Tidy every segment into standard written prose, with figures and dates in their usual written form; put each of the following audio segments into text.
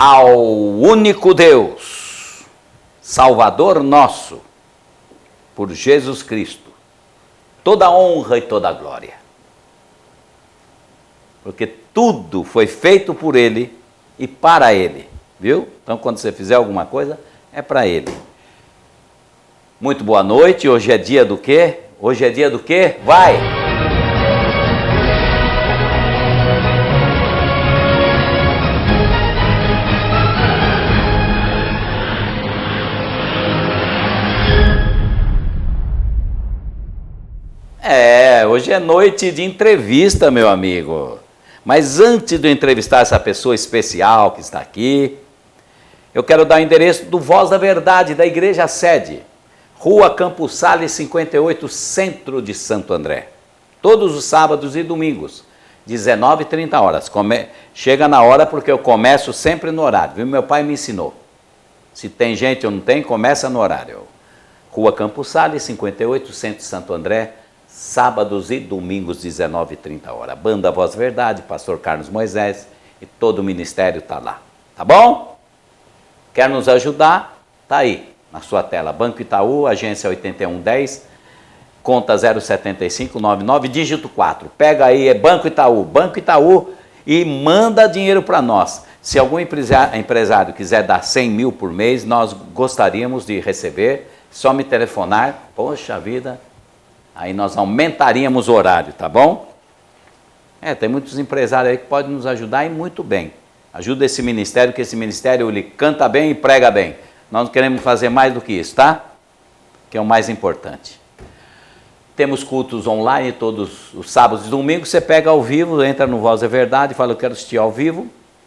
ao único Deus, Salvador nosso, por Jesus Cristo, toda honra e toda glória. Porque tudo foi feito por Ele e para Ele, viu? Então, quando você fizer alguma coisa, é para Ele. Muito boa noite, hoje é dia do quê? Hoje é dia do quê? Vai! Hoje é noite de entrevista, meu amigo. Mas antes de eu entrevistar essa pessoa especial que está aqui, eu quero dar o endereço do Voz da Verdade, da Igreja Sede, Rua Campos Sales 58, Centro de Santo André. Todos os sábados e domingos, 19h30. Chega na hora porque eu começo sempre no horário, viu? Meu pai me ensinou. Se tem gente ou não tem, começa no horário. Rua Campos Sales 58, Centro de Santo André. Sábados e domingos, 19h30. Banda Voz Verdade, Pastor Carlos Moisés e todo o ministério está lá. Tá bom? Quer nos ajudar? Tá aí, na sua tela. Banco Itaú, agência 8110, conta 07599, dígito 4. Pega aí, é Banco Itaú e manda dinheiro para nós. Se algum empresário quiser dar 100 mil por mês, nós gostaríamos de receber. Só me telefonar. Poxa vida... Aí nós aumentaríamos o horário, tá bom? Tem muitos empresários aí que podem nos ajudar e muito bem. Ajuda esse ministério, que esse ministério ele canta bem e prega bem. Nós queremos fazer mais do que isso, tá? Que é o mais importante. Temos cultos online todos os sábados e domingos. Você pega ao vivo, entra no Voz da Verdade e fala, eu quero assistir ao vivo.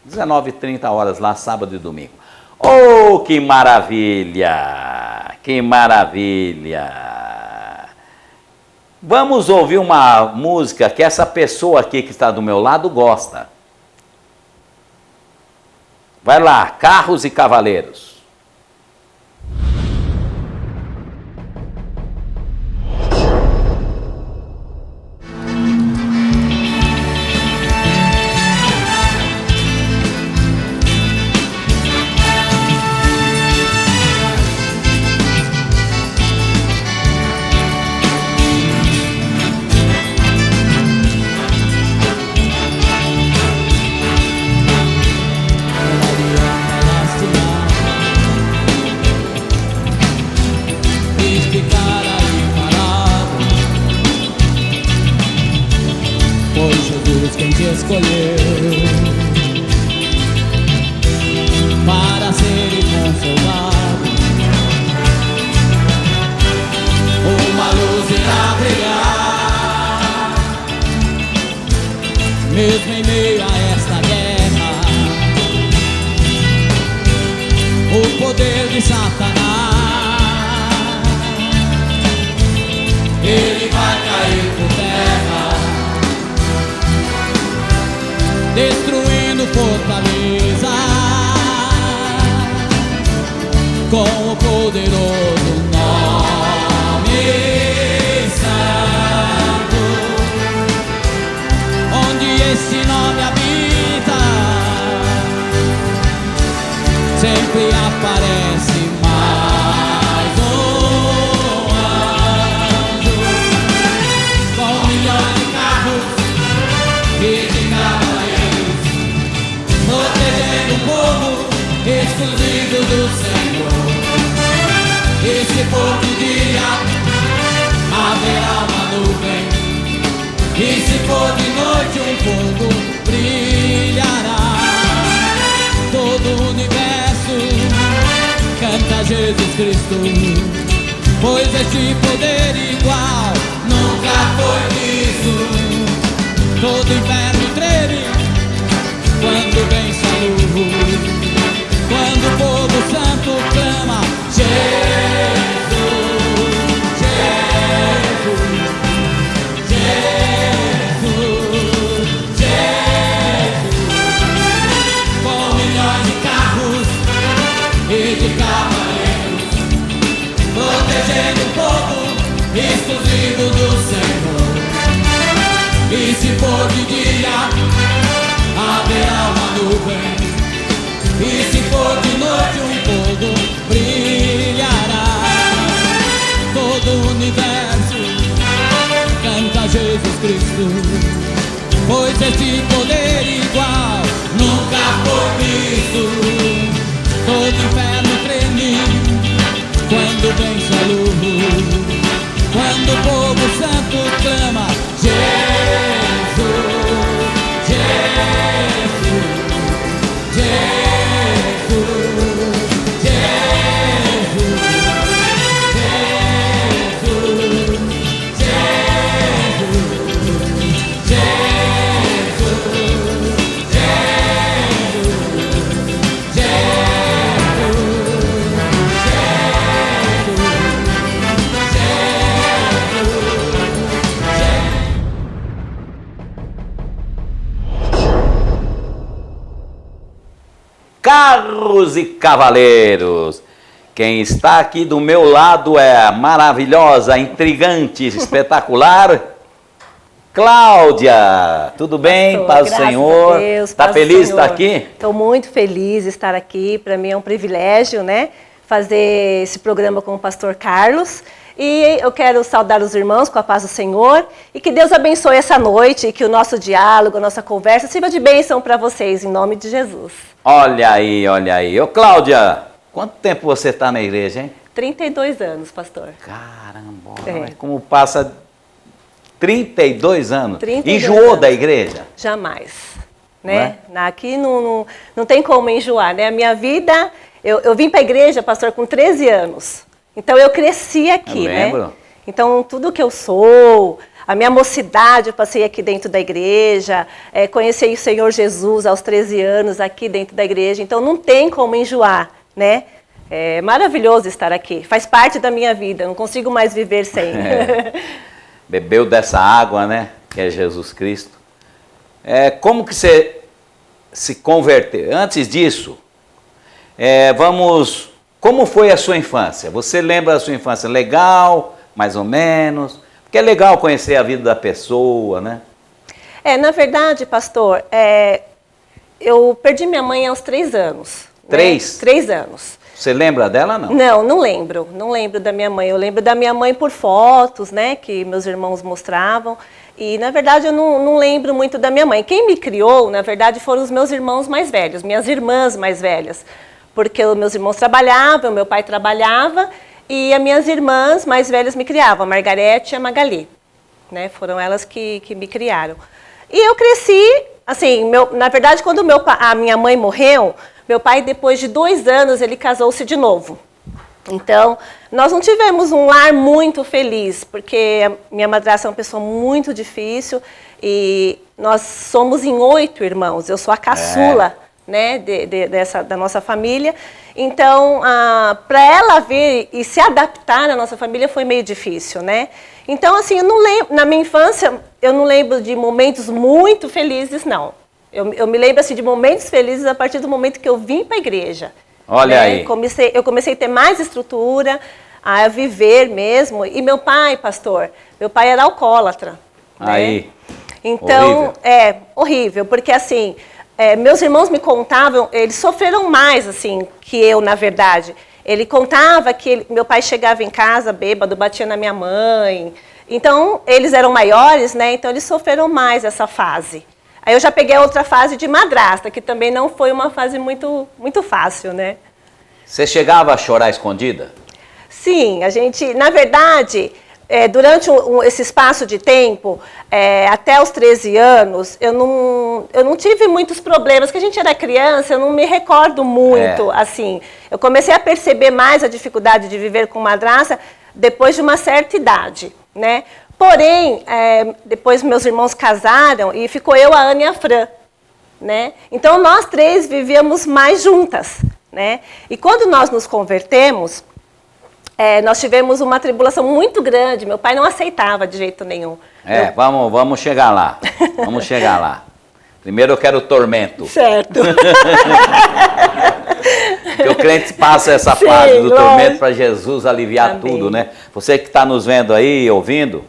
19h30 lá, sábado e domingo. Oh, que maravilha! Que maravilha! Vamos ouvir uma música que essa pessoa aqui que está do meu lado gosta. Vai lá, Carros e Cavaleiros. Escolheu para ser consolado, uma luz irá brilhar, mesmo em meio a esta guerra. O poder de Satanás, ele vai cair por terra, destruindo fortaleza, com o poderoso nome santo, onde esse nome habita, sempre aparece mais um anjo, com milhões de carros e de cavaleiros, protegendo o povo exclusivo do Senhor. E se for de dia, haverá uma nuvem, e se for de noite, um fogo brilhará. Todo o universo canta Jesus Cristo, pois este poder igual nunca foi visto. Todo inferno treme quando vem sua luz, quando o povo santo clama Jesus, Jesus, Jesus, Jesus, com milhões de carros e de cavaleiros, protegendo o povo exclusivo do Senhor. E se for de dia, haverá uma nuvem, e universo canta Jesus Cristo, pois este poder igual nunca foi visto. Todo inferno treme quando vem sua luz, quando o povo santo clama Jesus, Jesus, Jesus, Jesus, Carros e cavaleiros, quem está aqui do meu lado é a maravilhosa, intrigante, espetacular Cláudia. Tudo bem? Pastor, Paz do Senhor. Está feliz de estar aqui? Estou muito feliz de estar aqui. Para mim é um privilégio, né, fazer esse programa com o pastor Carlos. E eu quero saudar os irmãos com a paz do Senhor e que Deus abençoe essa noite e que o nosso diálogo, a nossa conversa sirva de bênção para vocês, em nome de Jesus. Olha aí, olha aí. Ô Cláudia, quanto tempo você está na igreja, hein? 32 anos, pastor. Caramba, É. como passa 32 anos. 32 Enjoou anos. da igreja? Jamais. Né? Aqui não tem como enjoar, né? A minha vida, eu vim para a igreja, pastor, com 13 anos. Então eu cresci aqui, Eu né? lembro. Então tudo que eu sou, a minha mocidade eu passei aqui dentro da igreja, conheci o Senhor Jesus aos 13 anos aqui dentro da igreja, então não tem como enjoar, né? É maravilhoso estar aqui, faz parte da minha vida, não consigo mais viver sem. Bebeu dessa água, né? Que é Jesus Cristo. Como que você se converteu? Antes disso, como foi a sua infância? Você lembra da sua infância legal, mais ou menos? Porque é legal conhecer a vida da pessoa, né? Na verdade, pastor, eu perdi minha mãe aos 3 anos. 3? Né? 3 anos. Você lembra dela, não? Não lembro. Não lembro da minha mãe. Eu lembro da minha mãe por fotos, né, que meus irmãos mostravam. E, na verdade, eu não lembro muito da minha mãe. Quem me criou, na verdade, foram os meus irmãos mais velhos, minhas irmãs mais velhas. Porque os meus irmãos trabalhavam, meu pai trabalhava, e as minhas irmãs mais velhas me criavam, a Margarete e a Magali. Né? Foram elas que me criaram. E eu cresci, assim, na verdade, quando a minha mãe morreu, meu pai, depois de 2 anos, ele casou-se de novo. Então, nós não tivemos um lar muito feliz, porque a minha madrasta é uma pessoa muito difícil, e nós somos em 8 irmãos, eu sou a caçula, né, da nossa família. Então, para ela vir e se adaptar na nossa família foi meio difícil, né? Então, assim, eu não lembro, na minha infância, eu não lembro de momentos muito felizes, não. Eu me lembro, assim, de momentos felizes a partir do momento que eu vim para a igreja. Olha aí. Eu comecei a ter mais estrutura, a viver mesmo. E meu pai, pastor, meu pai era alcoólatra. Aí. Né? Então, horrível. Horrível, porque assim, meus irmãos me contavam, eles sofreram mais, assim, que eu, na verdade. Ele contava que meu pai chegava em casa bêbado, batia na minha mãe. Então, eles eram maiores, né? Então, eles sofreram mais essa fase. Aí eu já peguei a outra fase de madrasta, que também não foi uma fase muito, muito fácil, né? Você chegava a chorar escondida? Sim, a gente, na verdade, durante esse espaço de tempo, até os 13 anos, eu não tive muitos problemas, porque a gente era criança, eu não me recordo muito, assim. Eu comecei a perceber mais a dificuldade de viver com madrasta depois de uma certa idade, né? Porém, depois meus irmãos casaram e ficou eu, a Ana e a Fran, né? Então, nós 3 vivíamos mais juntas, né? E quando nós nos convertemos, nós tivemos uma tribulação muito grande. Meu pai não aceitava de jeito nenhum. Vamos chegar lá. Vamos chegar lá. Primeiro eu quero o tormento. Certo. Porque o crente passa essa fase do tormento para Jesus aliviar Amém. tudo, né? Você que está nos vendo aí, ouvindo,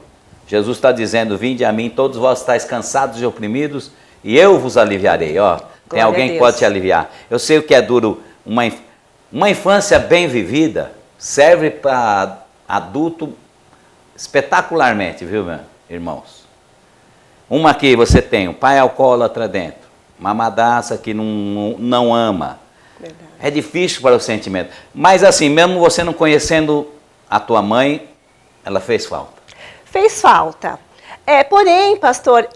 Jesus está dizendo, vinde a mim, todos vós estáis cansados e oprimidos, e eu vos aliviarei. Ó, tem alguém que pode te aliviar. Eu sei o que é duro. Uma infância bem vivida serve para adulto espetacularmente, viu, meus irmãos? Uma que você tem, um pai alcoólatra dentro, uma madraça que não ama. Verdade. É difícil para o sentimento. Mas assim, mesmo você não conhecendo a tua mãe, ela fez falta. Fez falta. Porém, pastor,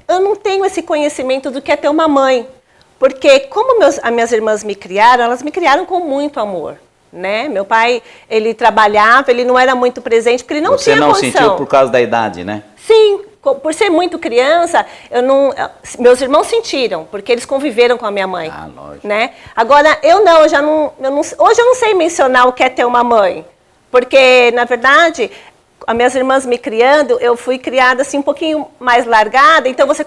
eu não tenho esse conhecimento do que é ter uma mãe. Porque como as minhas irmãs me criaram, elas me criaram com muito amor. Né? Meu pai, ele trabalhava, ele não era muito presente, porque ele não tinha condição. Você não sentiu por causa da idade, né? Sim, por ser muito criança, meus irmãos sentiram, porque eles conviveram com a minha mãe. Ah, lógico. Né? Agora, hoje eu não sei mencionar o que é ter uma mãe. Porque, na verdade, as minhas irmãs me criando, eu fui criada assim um pouquinho mais largada, então você...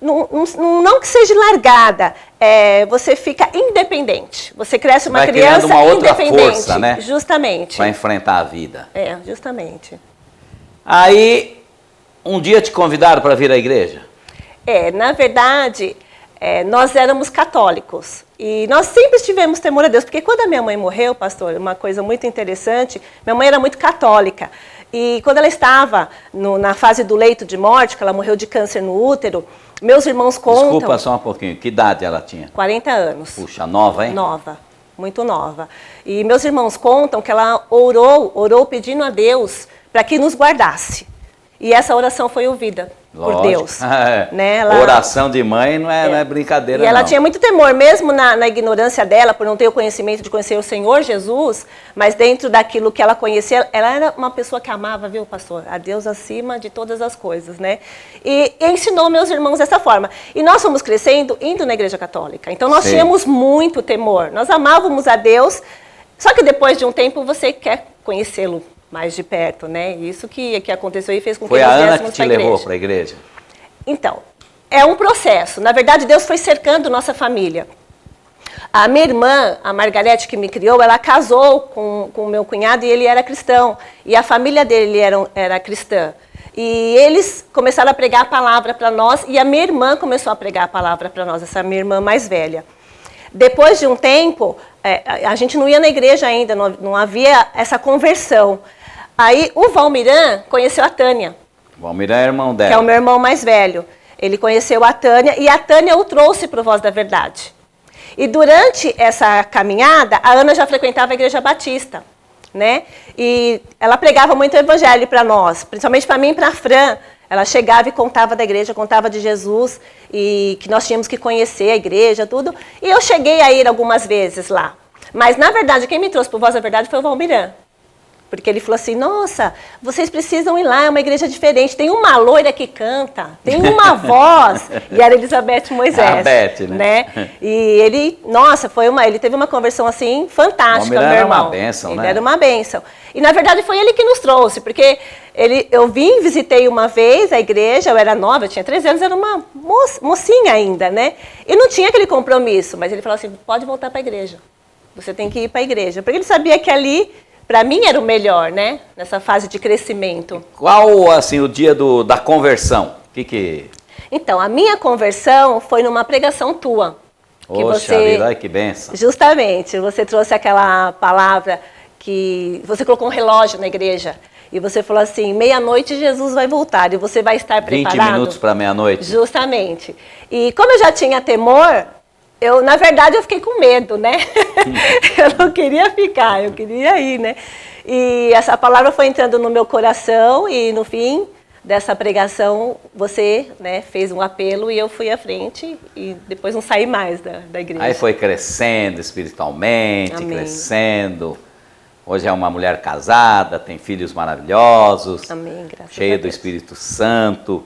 Não que seja largada, você fica independente. Você cresce uma criança uma outra independente. Força, né? Justamente. Para enfrentar a vida. Justamente. Aí, um dia te convidaram para vir à igreja? Na verdade, nós éramos católicos. E nós sempre tivemos temor a Deus. Porque quando a minha mãe morreu, pastor, uma coisa muito interessante, minha mãe era muito católica. E quando ela estava na fase do leito de morte, que ela morreu de câncer no útero, meus irmãos contam... Desculpa só um pouquinho, que idade ela tinha? 40 anos. Puxa, nova, hein? Nova, muito nova. E meus irmãos contam que ela orou pedindo a Deus para que nos guardasse. E essa oração foi ouvida por Deus. Né? Oração de mãe não é brincadeira, E ela não. tinha muito temor, mesmo na ignorância dela, por não ter o conhecimento de conhecer o Senhor Jesus, mas dentro daquilo que ela conhecia, ela era uma pessoa que amava, viu, pastor? A Deus acima de todas as coisas, né? E ensinou meus irmãos dessa forma. E nós fomos crescendo indo na igreja católica. Então nós tínhamos muito temor. Nós amávamos a Deus, só que depois de um tempo você quer conhecê-lo mais de perto, né? Isso que aconteceu e fez com que nós viéssemos para a igreja. Foi a Ana que te levou para a igreja? Então, é um processo. Na verdade, Deus foi cercando nossa família. A minha irmã, a Margarete, que me criou, ela casou com o meu cunhado e ele era cristão. E a família dele era cristã. E eles começaram a pregar a palavra para nós e a minha irmã começou a pregar a palavra para nós, essa minha irmã mais velha. Depois de um tempo, a gente não ia na igreja ainda, não havia essa conversão. Aí o Valmiran conheceu a Tânia. O Valmiran é irmão dela. Que é o meu irmão mais velho. Ele conheceu a Tânia e a Tânia o trouxe para o Voz da Verdade. E durante essa caminhada, a Ana já frequentava a Igreja Batista, né? E ela pregava muito o evangelho para nós, principalmente para mim e para a Fran. Ela chegava e contava da igreja, contava de Jesus e que nós tínhamos que conhecer a igreja, tudo. E eu cheguei a ir algumas vezes lá. Mas, na verdade, quem me trouxe para o Voz da Verdade foi o Valmiran. Porque ele falou assim, nossa, vocês precisam ir lá, é uma igreja diferente. Tem uma loira que canta, tem uma voz. E era Elizabeth Moisés. A Beth, né? E ele, nossa, ele teve uma conversão assim fantástica, meu irmão. Era uma bênção, né? Ele era uma bênção. E na verdade foi ele que nos trouxe, porque eu visitei uma vez a igreja, eu era nova, eu tinha 13 anos, era uma mocinha ainda, né? E não tinha aquele compromisso, mas ele falou assim, pode voltar para a igreja. Você tem que ir para a igreja. Porque ele sabia que ali... Para mim era o melhor, né? Nessa fase de crescimento. Qual, assim, o dia da conversão? Então, a minha conversão foi numa pregação tua. Poxa vida, ai que benção. Justamente, você trouxe aquela palavra que você colocou um relógio na igreja. E você falou assim, meia-noite Jesus vai voltar e você vai estar preparado. 20 minutos para meia-noite. Justamente. E como eu já tinha temor... na verdade, eu fiquei com medo, né? Eu não queria ficar, eu queria ir, né? E essa palavra foi entrando no meu coração e no fim dessa pregação, você, né, fez um apelo e eu fui à frente e depois não saí mais da igreja. Aí foi crescendo espiritualmente, Amém. Crescendo. Hoje é uma mulher casada, tem filhos maravilhosos. Amém, graças a Deus. Cheia do Espírito Santo.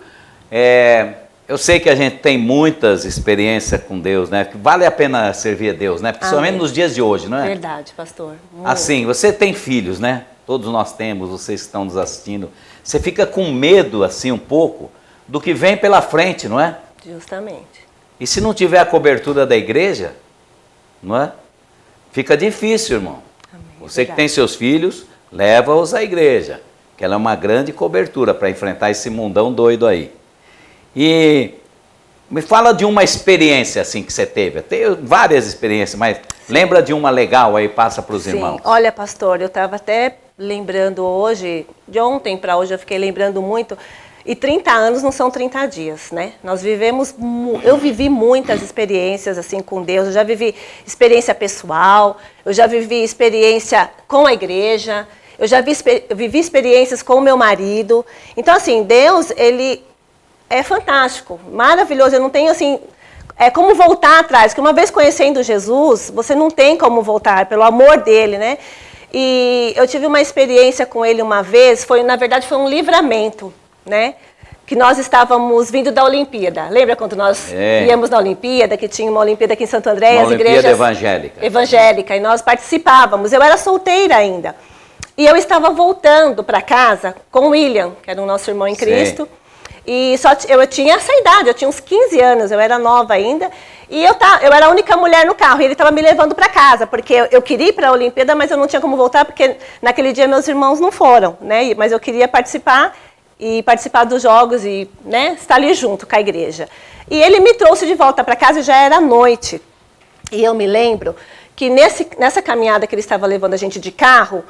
Eu sei que a gente tem muitas experiências com Deus, né? Que vale a pena servir a Deus, né? Principalmente nos dias de hoje, não é? Verdade, pastor. Muito. Assim, você tem filhos, né? Todos nós temos, vocês que estão nos assistindo. Você fica com medo, assim, um pouco, do que vem pela frente, não é? Justamente. E se não tiver a cobertura da igreja, não é? Fica difícil, irmão. Amém, Você verdade. que tem seus filhos, leva-os à igreja, que ela é uma grande cobertura para enfrentar esse mundão doido aí. E me fala de uma experiência assim que você teve. Tem várias experiências, mas lembra de uma legal aí, passa para os irmãos. Olha, pastor, eu estava até lembrando hoje, de ontem para hoje eu fiquei lembrando muito, e 30 anos não são 30 dias, né? Eu vivi muitas experiências assim com Deus, eu já vivi experiência pessoal, eu já vivi experiência com a igreja, eu já vivi experiências com o meu marido. Então, assim, Deus, ele é fantástico, maravilhoso, eu não tenho assim... É como voltar atrás, porque uma vez conhecendo Jesus, você não tem como voltar, pelo amor dele, né? E eu tive uma experiência com ele uma vez, na verdade foi um livramento, né? Que nós estávamos vindo da Olimpíada. Lembra quando nós íamos na Olimpíada, que tinha uma Olimpíada aqui em Santo André, uma as Olimpíada igrejas... evangélica. Evangélica, e nós participávamos. Eu era solteira ainda. E eu estava voltando para casa com o William, que era o nosso irmão em Cristo. E eu tinha essa idade, eu tinha uns 15 anos, eu era nova ainda. E eu era a única mulher no carro, e ele estava me levando para casa, porque eu queria ir para a Olimpíada, mas eu não tinha como voltar, porque naquele dia meus irmãos não foram, né? Mas eu queria participar dos jogos e, né, estar ali junto com a igreja. E ele me trouxe de volta para casa e já era noite. E eu me lembro que nessa caminhada que ele estava levando a gente de carro,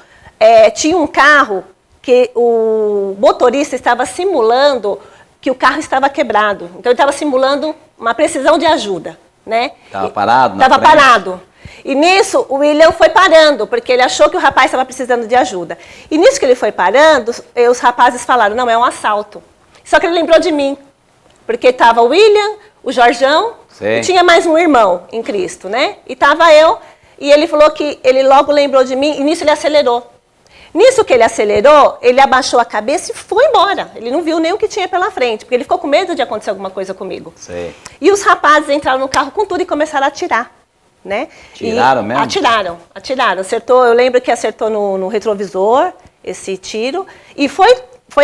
tinha um carro que o motorista estava simulando que o carro estava quebrado. Então, ele estava simulando uma precisão de ajuda, né? Estava parado? Estava parado. E nisso, o William foi parando, porque ele achou que o rapaz estava precisando de ajuda. E nisso que ele foi parando, os rapazes falaram, não, é um assalto. Só que ele lembrou de mim, porque estava o William, o Jorjão, e tinha mais um irmão em Cristo, né? E estava eu, e ele falou que ele logo lembrou de mim, e nisso ele acelerou. Nisso que ele acelerou, ele abaixou a cabeça e foi embora. Ele não viu nem o que tinha pela frente, porque ele ficou com medo de acontecer alguma coisa comigo. Sei. E os rapazes entraram no carro com tudo e começaram a atirar, né? Tiraram mesmo? Atiraram. Acertou, eu lembro que acertou no retrovisor, esse tiro, e foi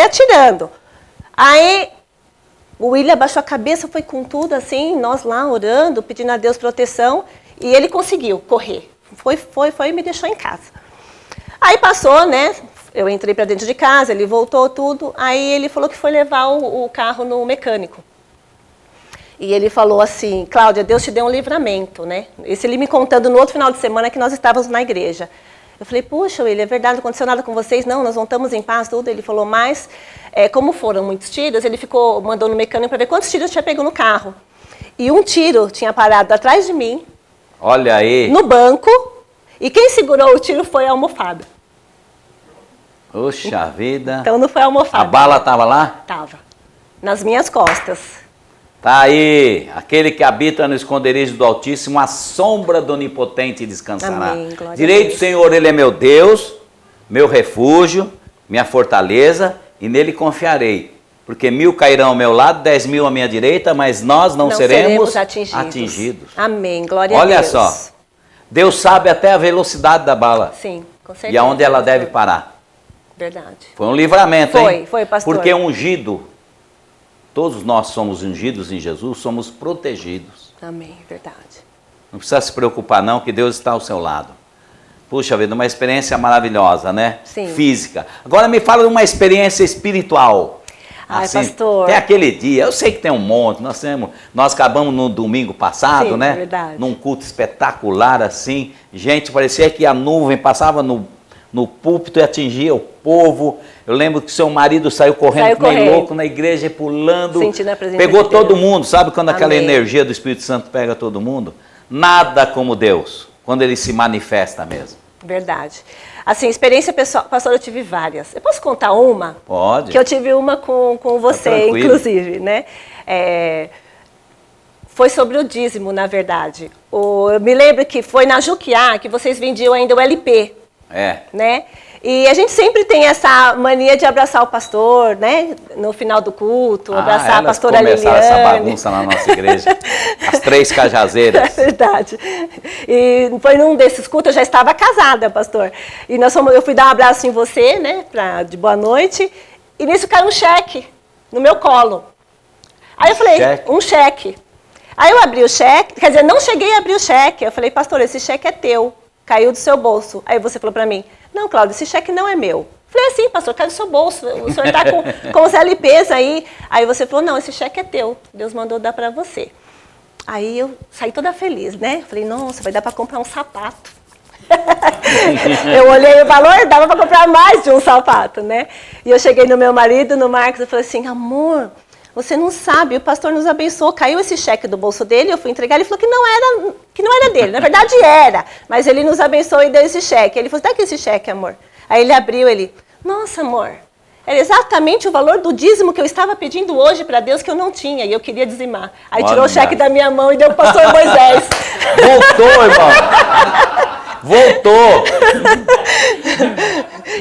atirando. Aí o William abaixou a cabeça, foi com tudo assim, nós lá orando, pedindo a Deus proteção, e ele conseguiu correr. Foi e me deixou em casa. Aí passou, né? Eu entrei para dentro de casa, ele voltou tudo. Aí ele falou que foi levar o carro no mecânico. E ele falou assim, Cláudia, Deus te deu um livramento, né? Esse ele me contando no outro final de semana que nós estávamos na igreja. Eu falei, puxa, William, é verdade, não aconteceu nada com vocês? Não, nós voltamos em paz, tudo. Ele falou, mas como foram muitos tiros, ele mandou no mecânico para ver quantos tiros tinha pego no carro. E um tiro tinha parado atrás de mim. Olha aí. No banco. E quem segurou o tiro foi a almofada. Puxa vida. Então não foi a almofada. A bala estava lá? Estava. Nas minhas costas. Tá aí. Aquele que habita no esconderijo do Altíssimo, a sombra do Onipotente descansará. Amém, glória Direito a Deus. do Senhor, Ele é meu Deus, meu refúgio, minha fortaleza, e nele confiarei. Porque 1000 cairão ao meu lado, 10.000 à minha direita, mas nós não seremos atingidos. Amém, glória a Deus. Olha só. Deus sabe até a velocidade da bala. Sim, com certeza. E aonde ela deve parar. Verdade. Foi um livramento, hein? Foi, pastor. Porque ungido, todos nós somos ungidos em Jesus, somos protegidos. Amém, verdade. Não precisa se preocupar não, que Deus está ao seu lado. Puxa vida, uma experiência maravilhosa, né? Sim. Física. Agora me fala de uma experiência espiritual. Ai, assim, pastor. tem aquele dia, eu sei que tem um monte, nós acabamos no domingo passado, Sim, né? É verdade. Num culto espetacular assim, gente, parecia que a nuvem passava no púlpito e atingia o povo. Eu lembro que seu marido saiu correndo que nem louco na igreja, pulando, sentindo a presença pegou de todo Deus. mundo, sabe quando aquela Amém. energia do Espírito Santo pega todo mundo? Nada como Deus, quando ele se manifesta mesmo. Verdade. Assim, experiência pessoal, pastor, eu tive várias. Eu posso contar uma? Pode. Que eu tive uma com você, tranquilo. inclusive, né? Foi sobre o dízimo, na verdade. Eu me lembro que foi na Juquiá que vocês vendiam ainda o LP. Né? E a gente sempre tem essa mania de abraçar o pastor, né? No final do culto, abraçar a pastora Liliane. Começaram essa bagunça na nossa igreja. As 3 cajazeiras. É verdade. E foi num desses cultos, eu já estava casada, pastor. E eu fui dar um abraço em você, né? De boa noite. E nisso caiu um cheque no meu colo. Aí eu falei, um cheque. Aí eu abri o cheque, quer dizer, não cheguei a abrir o cheque. Eu falei, pastor, esse cheque é teu. Caiu do seu bolso. Aí você falou para mim, não, Cláudia, esse cheque não é meu. Falei assim, pastor, caiu do seu bolso, o senhor está com os LPs aí. Aí você falou, não, esse cheque é teu, Deus mandou dar para você. Aí eu saí toda feliz, né? Falei, nossa, vai dar para comprar um sapato. Eu olhei o valor, dava para comprar mais de um sapato, né? E eu cheguei no meu marido, no Marcos, e falei assim, amor, você não sabe, o pastor nos abençoou, caiu esse cheque do bolso dele, eu fui entregar, ele falou que não era dele, na verdade era, mas ele nos abençoou e deu esse cheque. Ele falou, dá aqui esse cheque, amor. Aí ele abriu, nossa, amor, era exatamente o valor do dízimo que eu estava pedindo hoje para Deus que eu não tinha e eu queria dizimar. Aí tirou o cheque da minha mão e deu para o pastor Moisés. Voltou, irmão. Voltou.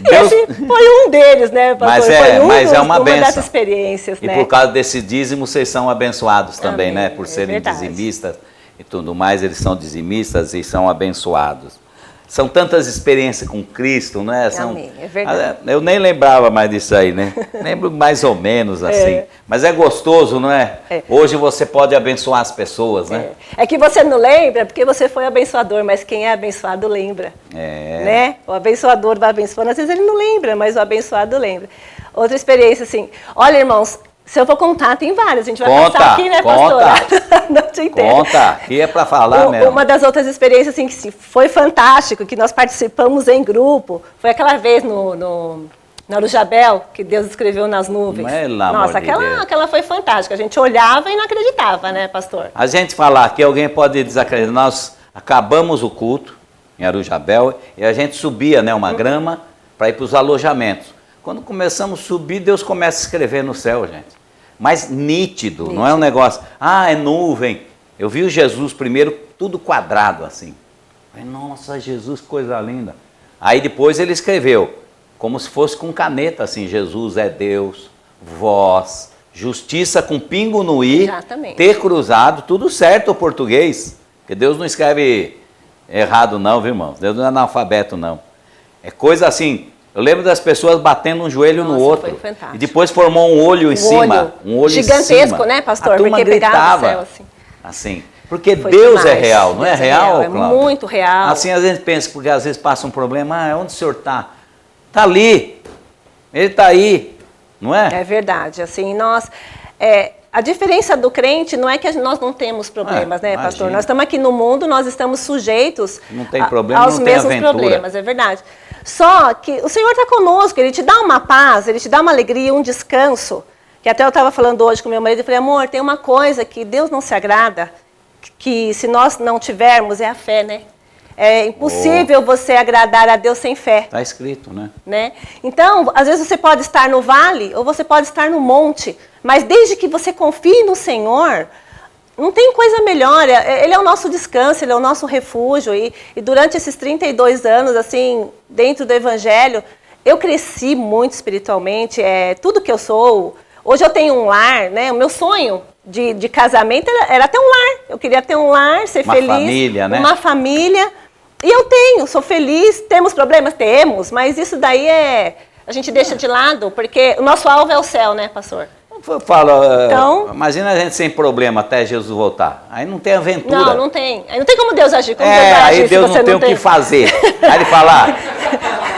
Deus... Esse foi um deles, né, pastor? Mas é uma bênção. Dessas experiências, e né? por causa desse dízimo, vocês são abençoados também, Amém. né? Por serem verdade. dizimistas e tudo mais, eles são dizimistas e são abençoados. São tantas experiências com Cristo, não é? Amém, é verdade. Eu nem lembrava mais disso aí, né? Lembro mais ou menos assim. Mas é gostoso, não é? Hoje você pode abençoar as pessoas, né? É que você não lembra porque você foi abençoador, mas quem é abençoado lembra. Né? O abençoador vai abençoando, às vezes ele não lembra, mas o abençoado lembra. Outra experiência assim, olha irmãos, se eu for contar, tem várias. A gente vai passar aqui, né, pastora? Não te entendo. Conta, aqui é para falar mesmo. Uma das outras experiências assim, que foi fantástico, que nós participamos em grupo, foi aquela vez no Arujabel, que Deus escreveu nas nuvens. Nossa, aquela foi fantástica. A gente olhava e não acreditava, né, pastor? A gente falar que alguém pode desacreditar. Nós acabamos o culto em Arujabel e a gente subia, né, uma grama para ir para os alojamentos. Quando começamos a subir, Deus começa a escrever no céu, gente. Mas nítido, não é um negócio, é nuvem. Eu vi o Jesus primeiro, tudo quadrado assim. Nossa, Jesus, coisa linda. Aí depois ele escreveu, como se fosse com caneta assim, Jesus é Deus, vós, justiça com pingo no i, Exatamente. T cruzado, tudo certo o português. Porque Deus não escreve errado não, viu, irmão? Deus não é analfabeto não. É coisa assim... Eu lembro das pessoas batendo um joelho no outro. Foi fantástico. E depois formou um olho em cima. Um olho gigantesco, em cima. Né, pastor? A turma porque gritava do céu, assim. Porque foi Deus demais. é real, não é real, É Cláudio? muito real. Assim, às vezes pensa, porque às vezes passa um problema, onde o senhor está? Está ali. Ele está aí, não é? É verdade. Assim, a diferença do crente não é que nós não temos problemas, né, pastor? Imagina. Nós estamos aqui no mundo, nós estamos sujeitos Não tem problema, aos não tem mesmos aventura. problemas, é verdade. Só que o Senhor está conosco, Ele te dá uma paz, Ele te dá uma alegria, um descanso. Que até eu estava falando hoje com meu marido, eu falei, amor, tem uma coisa que Deus não se agrada, que se nós não tivermos, é a fé, né? É impossível você agradar a Deus sem fé. Está escrito, Né? Então, às vezes você pode estar no vale ou você pode estar no monte, mas desde que você confie no Senhor, não tem coisa melhor. Ele é o nosso descanso, Ele é o nosso refúgio. E durante esses 32 anos, assim, dentro do Evangelho, eu cresci muito espiritualmente. Tudo que eu sou. Hoje eu tenho um lar, né? O meu sonho de casamento era ter um lar. Eu queria ter um lar, ser feliz. Uma família, né? Uma família. E eu sou feliz. Temos problemas? Temos. Mas isso daí a gente deixa de lado, porque o nosso alvo é o céu, né, pastor? Eu falo, Então, imagina a gente sem problema até Jesus voltar. Aí não tem aventura. Não tem. Aí não tem como Deus agir. Como Deus vai agir aí Deus se você não tem o que fazer. Aí ele fala,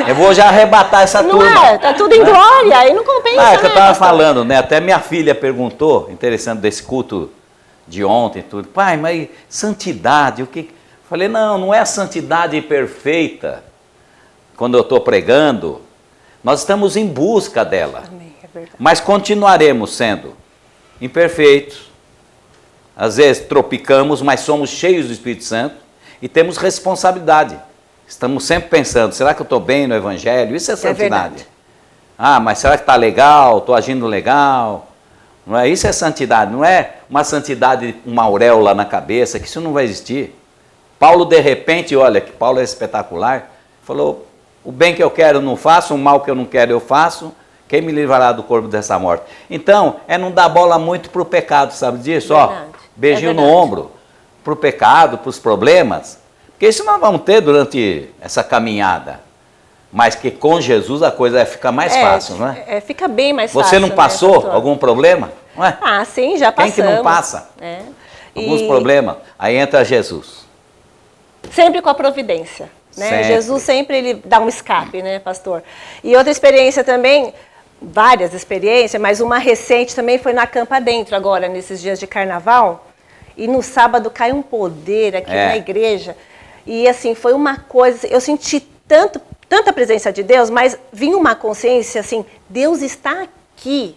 eu vou já arrebatar essa Não turma. tá tudo em glória, aí não compensa, É que eu estava pastor? falando, né? Até minha filha perguntou, interessante desse culto de ontem, tudo. Pai, mas santidade, o que... Falei, não é a santidade perfeita. Quando eu estou pregando, nós estamos em busca dela. Amém, é verdade. Mas continuaremos sendo imperfeitos. Às vezes tropicamos, mas somos cheios do Espírito Santo e temos responsabilidade. Estamos sempre pensando, será que eu estou bem no Evangelho? Isso é santidade. Mas será que está legal? Estou agindo legal? Não é? Isso é santidade. Não é uma santidade, uma auréola na cabeça, que isso não vai existir. Paulo, de repente, olha, que Paulo é espetacular, falou, o bem que eu quero eu não faço, o mal que eu não quero eu faço, quem me livrará do corpo dessa morte? Então, não dar bola muito para o pecado, sabe disso? Verdade. Beijinho no ombro, para o pecado, para os problemas, porque isso nós vamos ter durante essa caminhada, mas que com Jesus a coisa vai ficar mais fácil, não é? Fica bem mais fácil. Você não passou algum problema? Não é? Sim, já passamos. Quem que não passa? Alguns problemas, aí entra Jesus. Sempre com a providência, né? Sempre. Jesus sempre ele dá um escape, né, pastor? E outra experiência também, várias experiências, mas uma recente também foi na Campa Dentro agora, nesses dias de carnaval, e no sábado cai um poder aqui na igreja. E assim, foi uma coisa, eu senti tanta presença de Deus, mas vinha uma consciência assim, Deus está aqui.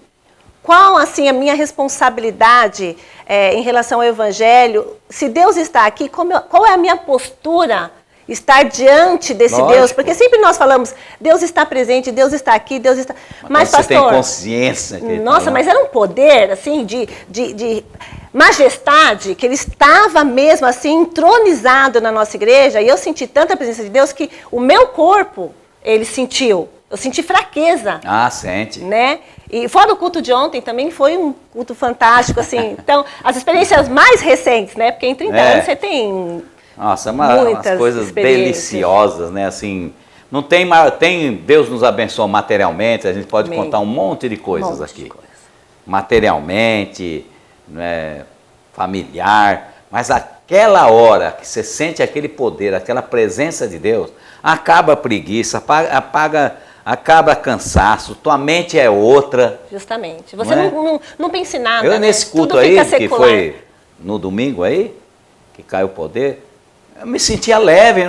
Qual assim a minha responsabilidade em relação ao Evangelho? Se Deus está aqui, qual é a minha postura? Estar diante desse Lógico. Deus, porque sempre nós falamos, Deus está presente, Deus está aqui, Deus está... Mas, você pastor, tem consciência. Que nossa, mas era um poder, assim, de majestade, que ele estava mesmo, assim, entronizado na nossa igreja, e eu senti tanta presença de Deus que o meu corpo, ele sentiu. Eu senti fraqueza. Ah, sente. Né? E fora o culto de ontem, também foi um culto fantástico, assim. Então, as experiências mais recentes, né? Porque em 30 anos você tem... Nossa, umas coisas deliciosas, né? Assim, não tem, Deus nos abençoa materialmente, a gente pode contar um monte de coisas aqui. Materialmente, né, familiar, mas aquela hora que você sente aquele poder, aquela presença de Deus, acaba a preguiça, acaba cansaço, tua mente é outra. Justamente. Você não pensa em nada. Eu nesse culto aí, que foi no domingo aí, que caiu o poder, eu me sentia leve,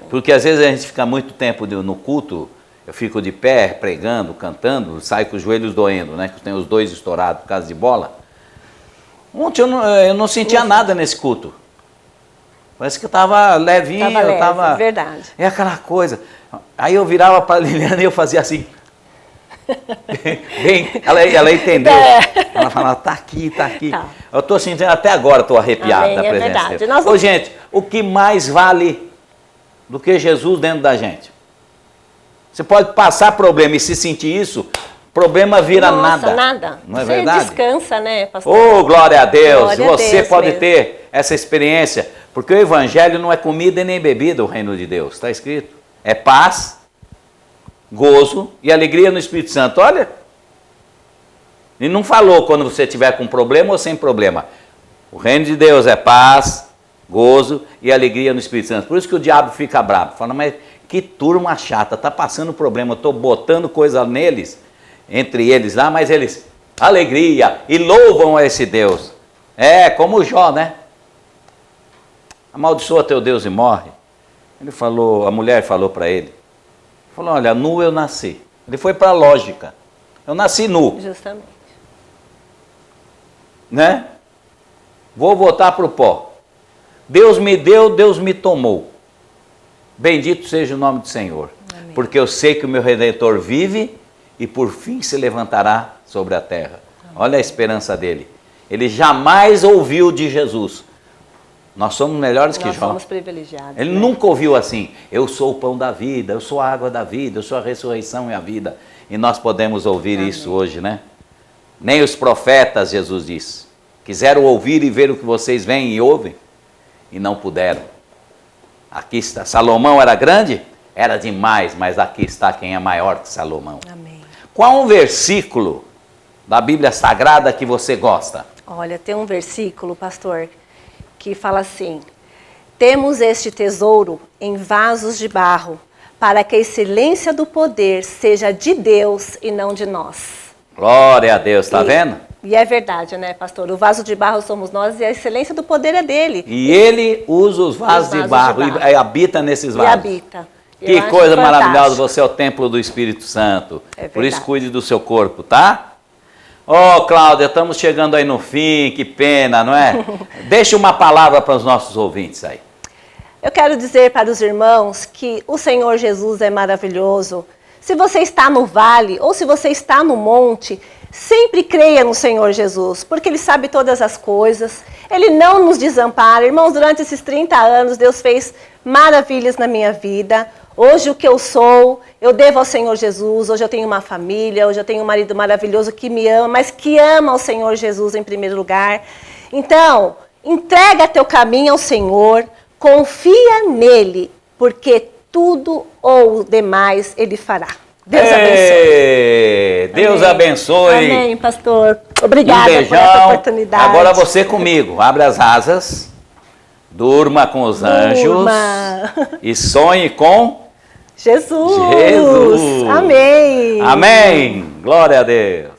porque às vezes a gente fica muito tempo no culto, eu fico de pé, pregando, cantando, saio com os joelhos doendo, né? Que tem os dois estourados por causa de bola. Ontem eu não sentia nada nesse culto. Parece que eu estava levinho, eu estava... Verdade. É aquela coisa. Aí eu virava para a Liliana e eu fazia assim. Bem, ela entendeu. Ela falava, tá aqui, tá aqui. Tá. Eu estou sentindo, até agora estou arrepiado. Amém, da presença verdade. dele. Ô, gente, o que mais vale do que Jesus dentro da gente? Você pode passar problema e se sentir isso, problema vira nada. Nada. Não é verdade? Você descansa, né, pastor? Oh, glória a Deus. Glória você a Deus pode mesmo. ter essa experiência, porque o Evangelho não é comida e nem bebida, o reino de Deus. Está escrito. É paz, gozo e alegria no Espírito Santo. Olha, ele não falou quando você tiver com problema ou sem problema. O reino de Deus é paz, gozo e alegria no Espírito Santo. Por isso que o diabo fica bravo. Fala, mas que turma chata, tá passando problema, eu estou botando coisa neles, entre eles lá, mas eles, alegria, e louvam a esse Deus. É, como o Jó, né? Amaldiçoa teu Deus e morre. Ele falou, a mulher falou para ele, falou, olha, nu eu nasci. Ele foi para a lógica. Eu nasci nu. Justamente. Né? Vou voltar para o pó. Deus me deu, Deus me tomou. Bendito seja o nome do Senhor. Amém. Porque eu sei que o meu Redentor vive e por fim se levantará sobre a terra. Amém. Olha a esperança dele. Ele jamais ouviu de Jesus. Nós somos melhores que Jó. Nós somos privilegiados. Ele nunca ouviu assim, eu sou o pão da vida, eu sou a água da vida, eu sou a ressurreição e a vida. E nós podemos ouvir Amém. Isso hoje, né? Nem os profetas, Jesus disse, quiseram ouvir e ver o que vocês veem e ouvem, e não puderam. Aqui está, Salomão era grande? Era demais, mas aqui está quem é maior que Salomão. Amém. Qual um versículo da Bíblia Sagrada que você gosta? Olha, tem um versículo, pastor, que fala assim, temos este tesouro em vasos de barro, para que a excelência do poder seja de Deus e não de nós. Glória a Deus, está vendo? E é verdade, né, pastor? O vaso de barro somos nós e a excelência do poder é dele. E ele usa os vasos de barro e habita nesses vasos. E habita. Que coisa maravilhosa, você é o templo do Espírito Santo. É verdade. Por isso cuide do seu corpo, tá? Ô, Cláudia, estamos chegando aí no fim, que pena, não é? Deixa uma palavra para os nossos ouvintes aí. Eu quero dizer para os irmãos que o Senhor Jesus é maravilhoso. Se você está no vale ou se você está no monte, sempre creia no Senhor Jesus, porque Ele sabe todas as coisas. Ele não nos desampara. Irmãos, durante esses 30 anos, Deus fez maravilhas na minha vida. Hoje o que eu sou, eu devo ao Senhor Jesus. Hoje eu tenho uma família, hoje eu tenho um marido maravilhoso que me ama, mas que ama ao Senhor Jesus em primeiro lugar. Então, entrega teu caminho ao Senhor, confia nele, porque tudo ou demais Ele fará. Deus abençoe. Deus abençoe. Amém, pastor. Obrigada por essa oportunidade. Agora você comigo. Abre as asas, durma com os anjos e sonhe com Jesus. Jesus. Amém. Amém. Glória a Deus.